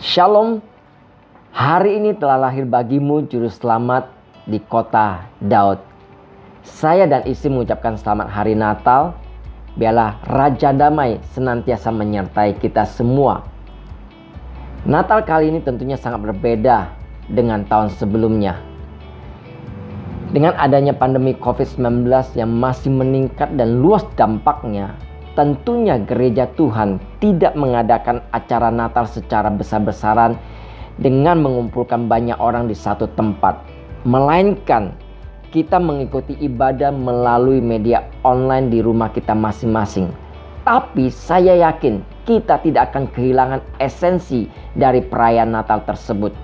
Shalom, hari ini telah lahir bagimu Juru Selamat di kota Daud. Saya dan istri mengucapkan selamat hari Natal. Biarlah Raja Damai senantiasa menyertai kita semua. Natal kali ini tentunya sangat berbeda dengan tahun sebelumnya. Dengan adanya pandemi COVID-19 yang masih meningkat dan luas dampaknya, tentunya gereja Tuhan tidak mengadakan acara Natal secara besar-besaran dengan mengumpulkan banyak orang di satu tempat. Melainkan kita mengikuti ibadah melalui media online di rumah kita masing-masing. Tapi saya yakin kita tidak akan kehilangan esensi dari perayaan Natal tersebut.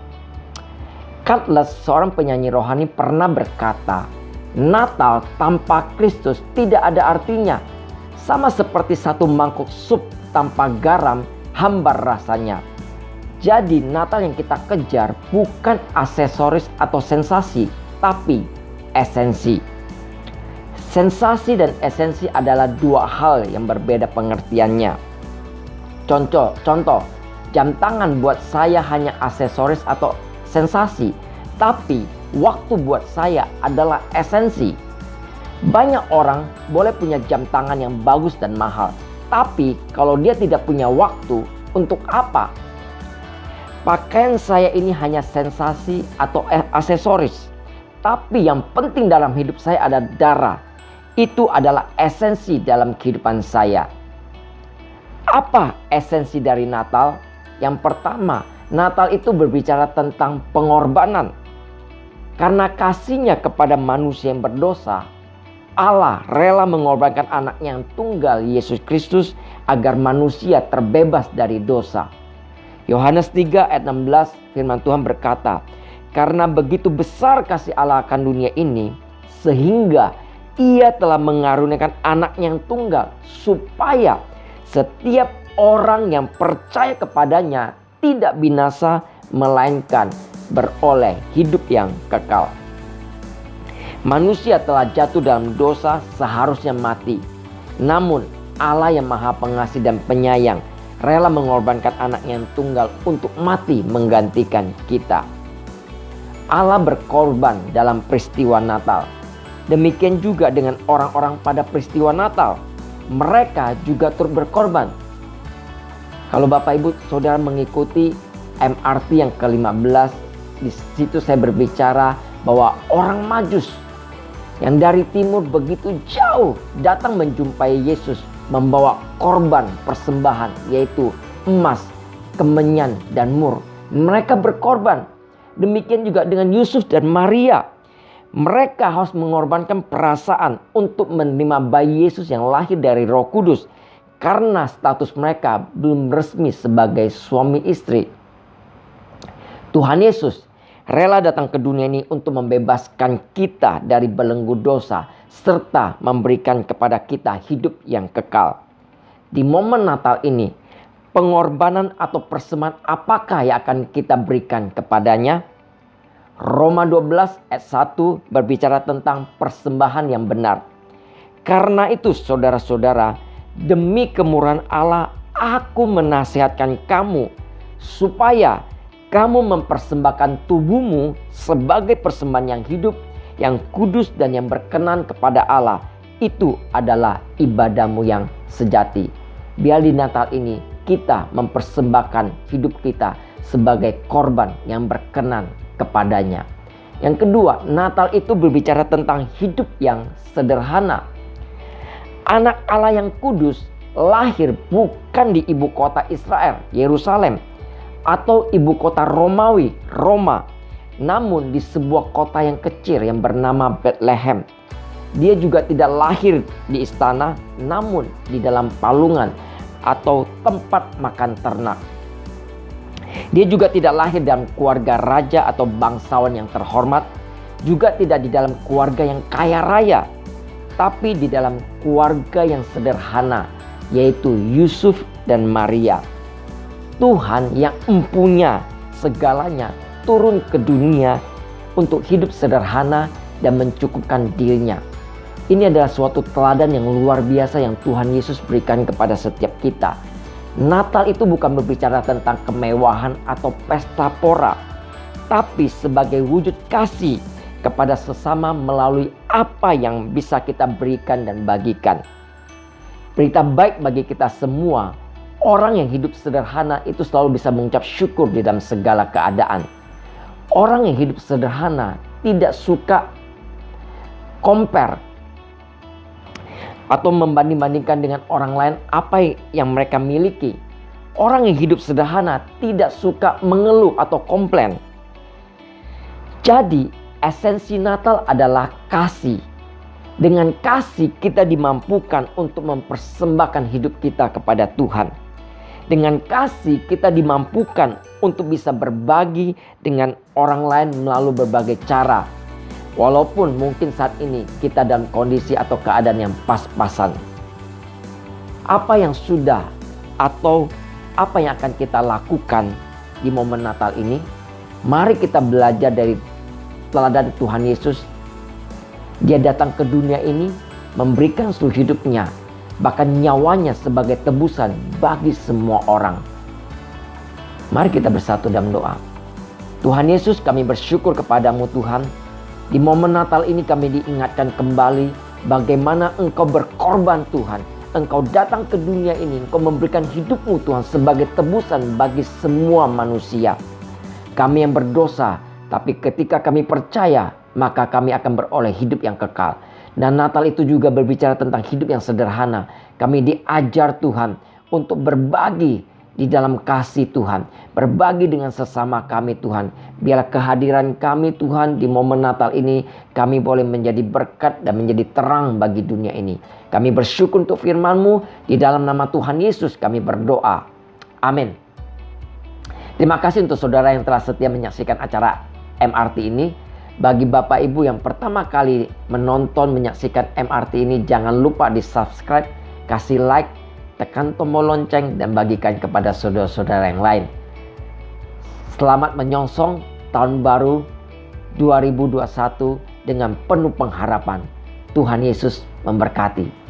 Cutlass, seorang penyanyi rohani, pernah berkata, Natal tanpa Kristus tidak ada artinya. Sama seperti satu mangkuk sup tanpa garam, hambar rasanya. Jadi Natal yang kita kejar bukan aksesoris atau sensasi, tapi esensi. Sensasi dan esensi adalah dua hal yang berbeda pengertiannya. Contoh, jam tangan buat saya hanya aksesoris atau sensasi, tapi waktu buat saya adalah esensi. Banyak orang boleh punya jam tangan yang bagus dan mahal, tapi kalau dia tidak punya waktu, untuk apa? Pakaian saya ini hanya sensasi atau aksesoris, tapi yang penting dalam hidup saya ada darah. Itu adalah esensi dalam kehidupan saya. Apa esensi dari Natal? Yang pertama, Natal itu berbicara tentang pengorbanan. Karena kasihnya kepada manusia yang berdosa, Allah rela mengorbankan anaknya yang tunggal, Yesus Kristus, agar manusia terbebas dari dosa. Yohanes 3 ayat 16 firman Tuhan berkata, karena begitu besar kasih Allah akan dunia ini, sehingga Ia telah mengaruniakan anaknya yang tunggal, supaya setiap orang yang percaya kepadanya tidak binasa, melainkan beroleh hidup yang kekal. Manusia telah jatuh dalam dosa, seharusnya mati. Namun Allah yang maha pengasih dan penyayang rela mengorbankan anaknya yang tunggal untuk mati menggantikan kita. Allah berkorban dalam peristiwa Natal. Demikian juga dengan orang-orang pada peristiwa Natal. Mereka juga turut berkorban. Kalau Bapak Ibu Saudara mengikuti MRT yang ke-15, di situ saya berbicara bahwa orang Majus yang dari timur begitu jauh datang menjumpai Yesus, membawa korban persembahan, yaitu emas, kemenyan, dan mur. Mereka berkorban. Demikian juga dengan Yusuf dan Maria. Mereka harus mengorbankan perasaan untuk menerima bayi Yesus yang lahir dari Roh Kudus, karena status mereka belum resmi sebagai suami istri. Tuhan Yesus rela datang ke dunia ini untuk membebaskan kita dari belenggu dosa, serta memberikan kepada kita hidup yang kekal. Di momen Natal ini, pengorbanan atau persembahan apakah yang akan kita berikan kepadanya? Roma 12 ayat 1 berbicara tentang persembahan yang benar. Karena itu saudara-saudara, demi kemurahan Allah, aku menasihatkan kamu supaya kamu mempersembahkan tubuhmu sebagai persembahan yang hidup, yang kudus dan yang berkenan kepada Allah. Itu adalah ibadahmu yang sejati. Biar di Natal ini kita mempersembahkan hidup kita sebagai korban yang berkenan kepadanya. Yang kedua, Natal itu berbicara tentang hidup yang sederhana. Anak Allah yang kudus lahir bukan di ibu kota Israel, Yerusalem, atau ibu kota Romawi, Roma, namun di sebuah kota yang kecil yang bernama Bethlehem. Dia juga tidak lahir di istana, namun di dalam palungan atau tempat makan ternak. Dia juga tidak lahir dalam keluarga raja atau bangsawan yang terhormat, juga tidak di dalam keluarga yang kaya raya, tapi di dalam keluarga yang sederhana, yaitu Yusuf dan Maria. Tuhan yang empunya segalanya turun ke dunia untuk hidup sederhana dan mencukupkan dirinya. Ini adalah suatu teladan yang luar biasa yang Tuhan Yesus berikan kepada setiap kita. Natal itu bukan berbicara tentang kemewahan atau pesta pora, tapi sebagai wujud kasih kepada sesama melalui apa yang bisa kita berikan dan bagikan. Berita baik bagi kita semua, orang yang hidup sederhana itu selalu bisa mengucap syukur di dalam segala keadaan. Orang yang hidup sederhana tidak suka compare atau membanding-bandingkan dengan orang lain apa yang mereka miliki. Orang yang hidup sederhana tidak suka mengeluh atau komplain. Jadi, esensi Natal adalah kasih. Dengan kasih kita dimampukan untuk mempersembahkan hidup kita kepada Tuhan. Dengan kasih kita dimampukan untuk bisa berbagi dengan orang lain melalui berbagai cara. Walaupun mungkin saat ini kita dalam kondisi atau keadaan yang pas-pasan. Apa yang sudah atau apa yang akan kita lakukan di momen Natal ini? Mari kita belajar dari teladan Tuhan Yesus. Dia datang ke dunia ini memberikan seluruh hidupnya, bahkan nyawanya sebagai tebusan bagi semua orang. Mari kita bersatu dalam doa. Tuhan Yesus, kami bersyukur kepadamu Tuhan. Di momen Natal ini kami diingatkan kembali bagaimana Engkau berkorban Tuhan. Engkau datang ke dunia ini, Engkau memberikan hidupmu Tuhan sebagai tebusan bagi semua manusia. Kami yang berdosa, tapi ketika kami percaya, maka kami akan beroleh hidup yang kekal. Dan Natal itu juga berbicara tentang hidup yang sederhana. Kami diajar Tuhan untuk berbagi di dalam kasih Tuhan. Berbagi dengan sesama kami Tuhan. Biarlah kehadiran kami Tuhan di momen Natal ini, kami boleh menjadi berkat dan menjadi terang bagi dunia ini. Kami bersyukur untuk firman-Mu. Di dalam nama Tuhan Yesus kami berdoa. Amin. Terima kasih untuk saudara yang telah setia menyaksikan acara MRT ini. Bagi Bapak Ibu yang pertama kali menonton menyaksikan MRT ini, jangan lupa di subscribe, kasih like, tekan tombol lonceng dan bagikan kepada saudara-saudara yang lain. Selamat menyongsong tahun baru 2021 dengan penuh pengharapan. Tuhan Yesus memberkati.